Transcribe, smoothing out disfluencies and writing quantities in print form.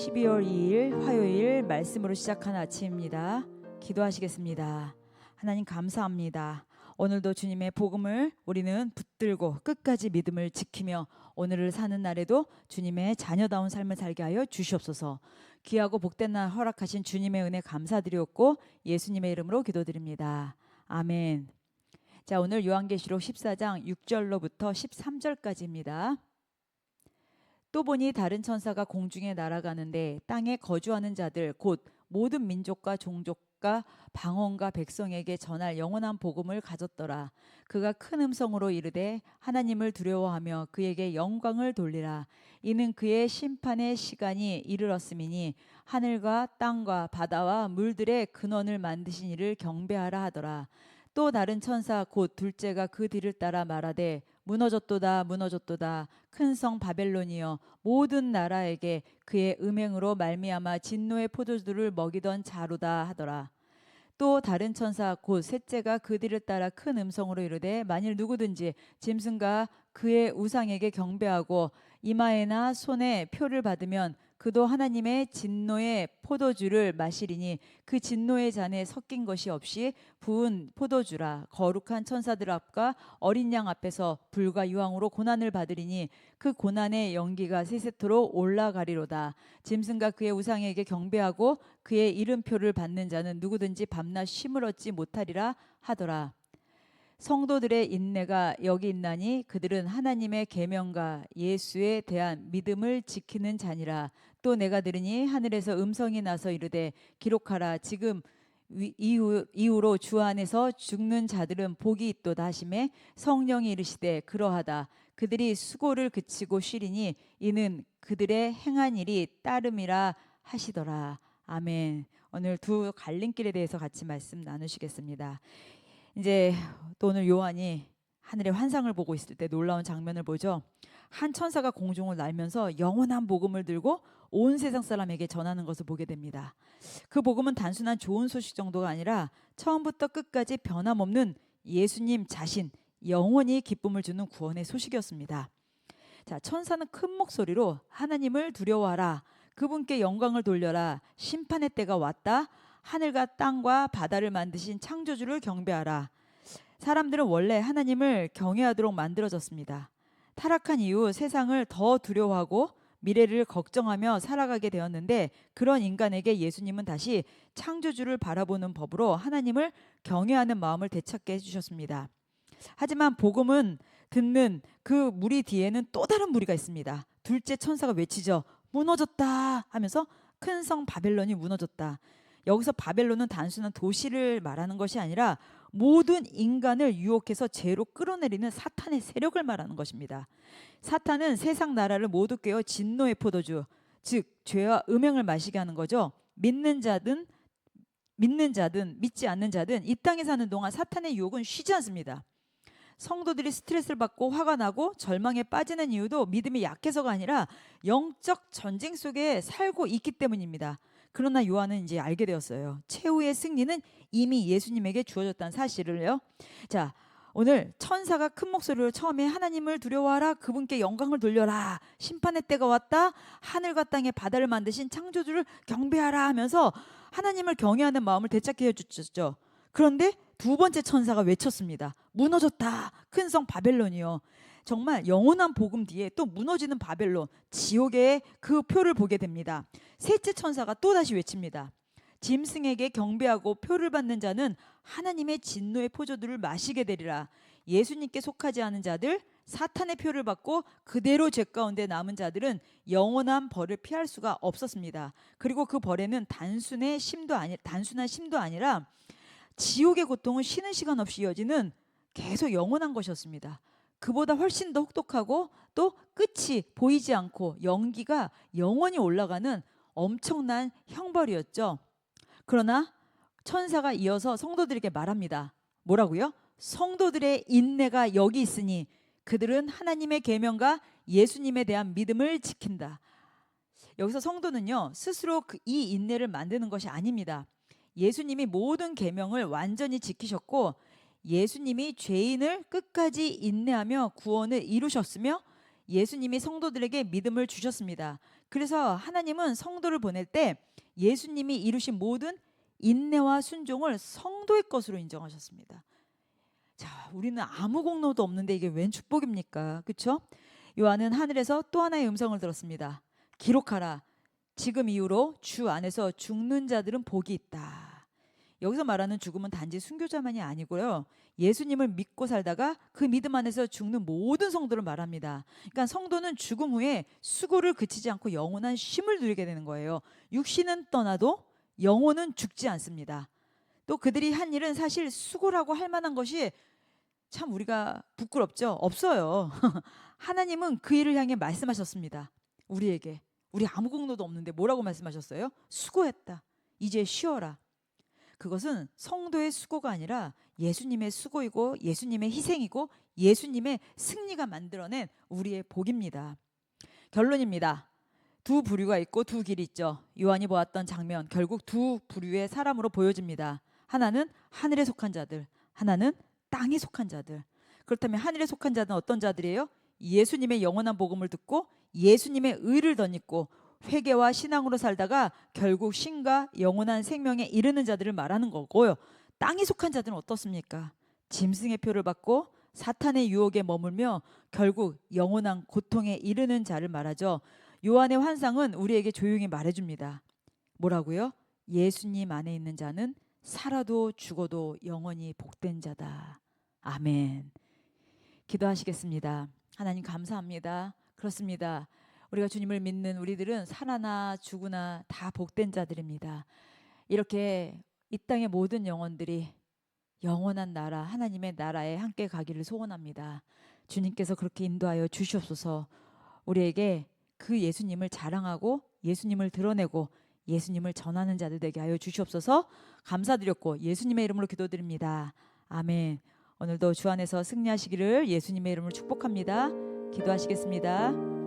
12월 2일 화요일 말씀으로 시작한 아침입니다. 기도하시겠습니다. 하나님 감사합니다. 오늘도 주님의 복음을 우리는 붙들고 끝까지 믿음을 지키며 오늘을 사는 날에도 주님의 자녀다운 삶을 살게 하여 주시옵소서. 귀하고 복된 날 허락하신 주님의 은혜 감사드리옵고 예수님의 이름으로 기도드립니다. 아멘. 자, 오늘 요한계시록 14장 6절로부터 13절까지입니다. 또 보니 다른 천사가 공중에 날아가는데 땅에 거주하는 자들 곧 모든 민족과 종족과 방언과 백성에게 전할 영원한 복음을 가졌더라. 그가 큰 음성으로 이르되 하나님을 두려워하며 그에게 영광을 돌리라. 이는 그의 심판의 시간이 이르렀음이니 하늘과 땅과 바다와 물들의 근원을 만드신 이를 경배하라 하더라. 또 다른 천사 곧 둘째가 그 뒤를 따라 말하되 무너졌도다 무너졌도다 큰 성 바벨론이여 모든 나라에게 그의 음행으로 말미암아 진노의 포도주를 먹이던 자루다 하더라. 또 다른 천사 곧 셋째가 그 뒤를 따라 큰 음성으로 이르되 만일 누구든지 짐승과 그의 우상에게 경배하고 이마에나 손에 표를 받으면 그도 하나님의 진노의 포도주를 마시리니 그 진노의 잔에 섞인 것이 없이 부은 포도주라. 거룩한 천사들 앞과 어린 양 앞에서 불과 유황으로 고난을 받으리니 그 고난의 연기가 세세토록 올라가리로다. 짐승과 그의 우상에게 경배하고 그의 이름표를 받는 자는 누구든지 밤낮 쉼을 얻지 못하리라 하더라. 성도들의 인내가 여기 있나니 그들은 하나님의 계명과 예수에 대한 믿음을 지키는 자니라. 또 내가 들으니 하늘에서 음성이 나서 이르되 기록하라. 지금 이후로 주 안에서 죽는 자들은 복이 있도다 하시매 성령이 이르시되 그러하다. 그들이 수고를 그치고 쉬리니 이는 그들의 행한 일이 따름이라 하시더라. 아멘. 오늘 두 갈림길에 대해서 같이 말씀 나누시겠습니다. 이제 또 오늘 요한이 하늘의 환상을 보고 있을 때 놀라운 장면을 보죠. 한 천사가 공중을 날면서 영원한 복음을 들고 온 세상 사람에게 전하는 것을 보게 됩니다. 그 복음은 단순한 좋은 소식 정도가 아니라 처음부터 끝까지 변함없는 예수님 자신, 영원히 기쁨을 주는 구원의 소식이었습니다. 자, 천사는 큰 목소리로 하나님을 두려워하라. 그분께 영광을 돌려라. 심판의 때가 왔다. 하늘과 땅과 바다를 만드신 창조주를 경배하라. 사람들은 원래 하나님을 경외하도록 만들어졌습니다. 타락한 이후 세상을 더 두려워하고 미래를 걱정하며 살아가게 되었는데 그런 인간에게 예수님은 다시 창조주를 바라보는 법으로 하나님을 경외하는 마음을 되찾게 해주셨습니다. 하지만 복음은 듣는 그 무리 뒤에는 또 다른 무리가 있습니다. 둘째 천사가 외치죠. 무너졌다 하면서 큰 성 바벨론이 무너졌다. 여기서 바벨론은 단순한 도시를 말하는 것이 아니라 모든 인간을 유혹해서 죄로 끌어내리는 사탄의 세력을 말하는 것입니다. 사탄은 세상 나라를 모두 깨어 진노의 포도주, 즉 죄와 음행을 마시게 하는 거죠. 믿는 자든 믿지 않는 자든 이 땅에 사는 동안 사탄의 유혹은 쉬지 않습니다. 성도들이 스트레스를 받고 화가 나고 절망에 빠지는 이유도 믿음이 약해서가 아니라 영적 전쟁 속에 살고 있기 때문입니다. 그러나 요한은 이제 알게 되었어요. 최후의 승리는 이미 예수님에게 주어졌다는 사실을요. 자, 오늘 천사가 큰 목소리로 처음에 하나님을 두려워하라. 그분께 영광을 돌려라. 심판의 때가 왔다. 하늘과 땅의 바다를 만드신 창조주를 경배하라 하면서 하나님을 경외하는 마음을 되찾게 해주셨죠. 그런데 두 번째 천사가 외쳤습니다. 무너졌다. 큰 성 바벨론이요. 정말 영원한 복음 뒤에 또 무너지는 바벨론, 지옥의 그 표를 보게 됩니다. 셋째 천사가 또다시 외칩니다. 짐승에게 경배하고 표를 받는 자는 하나님의 진노의 포도주를 마시게 되리라. 예수님께 속하지 않은 자들, 사탄의 표를 받고 그대로 죄 가운데 남은 자들은 영원한 벌을 피할 수가 없었습니다. 그리고 그 벌에는 단순한 심도 아니라 지옥의 고통은 쉬는 시간 없이 이어지는 계속 영원한 것이었습니다. 그보다 훨씬 더 혹독하고 또 끝이 보이지 않고 연기가 영원히 올라가는 엄청난 형벌이었죠. 그러나 천사가 이어서 성도들에게 말합니다. 뭐라고요? 성도들의 인내가 여기 있으니 그들은 하나님의 계명과 예수님에 대한 믿음을 지킨다. 여기서 성도는요 스스로 이 인내를 만드는 것이 아닙니다. 예수님이 모든 계명을 완전히 지키셨고 예수님이 죄인을 끝까지 인내하며 구원을 이루셨으며 예수님이 성도들에게 믿음을 주셨습니다. 그래서 하나님은 성도를 보낼 때 예수님이 이루신 모든 인내와 순종을 성도의 것으로 인정하셨습니다. 자, 우리는 아무 공로도 없는데 이게 웬 축복입니까? 그렇죠? 요한은 하늘에서 또 하나의 음성을 들었습니다. 기록하라. 지금 이후로 주 안에서 죽는 자들은 복이 있다. 여기서 말하는 죽음은 단지 순교자만이 아니고요. 예수님을 믿고 살다가 그 믿음 안에서 죽는 모든 성도를 말합니다. 그러니까 성도는 죽음 후에 수고를 그치지 않고 영원한 쉼을 누리게 되는 거예요. 육신은 떠나도 영혼은 죽지 않습니다. 또 그들이 한 일은 사실 수고라고 할 만한 것이 참 우리가 부끄럽죠? 없어요. 하나님은 그 일을 향해 말씀하셨습니다. 우리에게. 우리 아무 공로도 없는데 뭐라고 말씀하셨어요? 수고했다. 이제 쉬어라. 그것은 성도의 수고가 아니라 예수님의 수고이고 예수님의 희생이고 예수님의 승리가 만들어낸 우리의 복입니다. 결론입니다. 두 부류가 있고 두 길이 있죠. 요한이 보았던 장면, 결국 두 부류의 사람으로 보여집니다. 하나는 하늘에 속한 자들, 하나는 땅에 속한 자들. 그렇다면 하늘에 속한 자는 어떤 자들이에요? 예수님의 영원한 복음을 듣고 예수님의 의를 덧입고 회개와 신앙으로 살다가 결국 신과 영원한 생명에 이르는 자들을 말하는 거고요. 땅에 속한 자들은 어떻습니까? 짐승의 표를 받고 사탄의 유혹에 머물며 결국 영원한 고통에 이르는 자를 말하죠. 요한의 환상은 우리에게 조용히 말해줍니다. 뭐라고요? 예수님 안에 있는 자는 살아도 죽어도 영원히 복된 자다. 아멘. 기도하시겠습니다. 하나님 감사합니다. 그렇습니다. 우리가 주님을 믿는 우리들은 살아나 죽으나 다 복된 자들입니다. 이렇게 이 땅의 모든 영혼들이 영원한 나라 하나님의 나라에 함께 가기를 소원합니다. 주님께서 그렇게 인도하여 주시옵소서. 우리에게 그 예수님을 자랑하고 예수님을 드러내고 예수님을 전하는 자들 되게 하여 주시옵소서. 감사드렸고 예수님의 이름으로 기도드립니다. 아멘. 오늘도 주 안에서 승리하시기를 예수님의 이름으로 축복합니다. 기도하시겠습니다.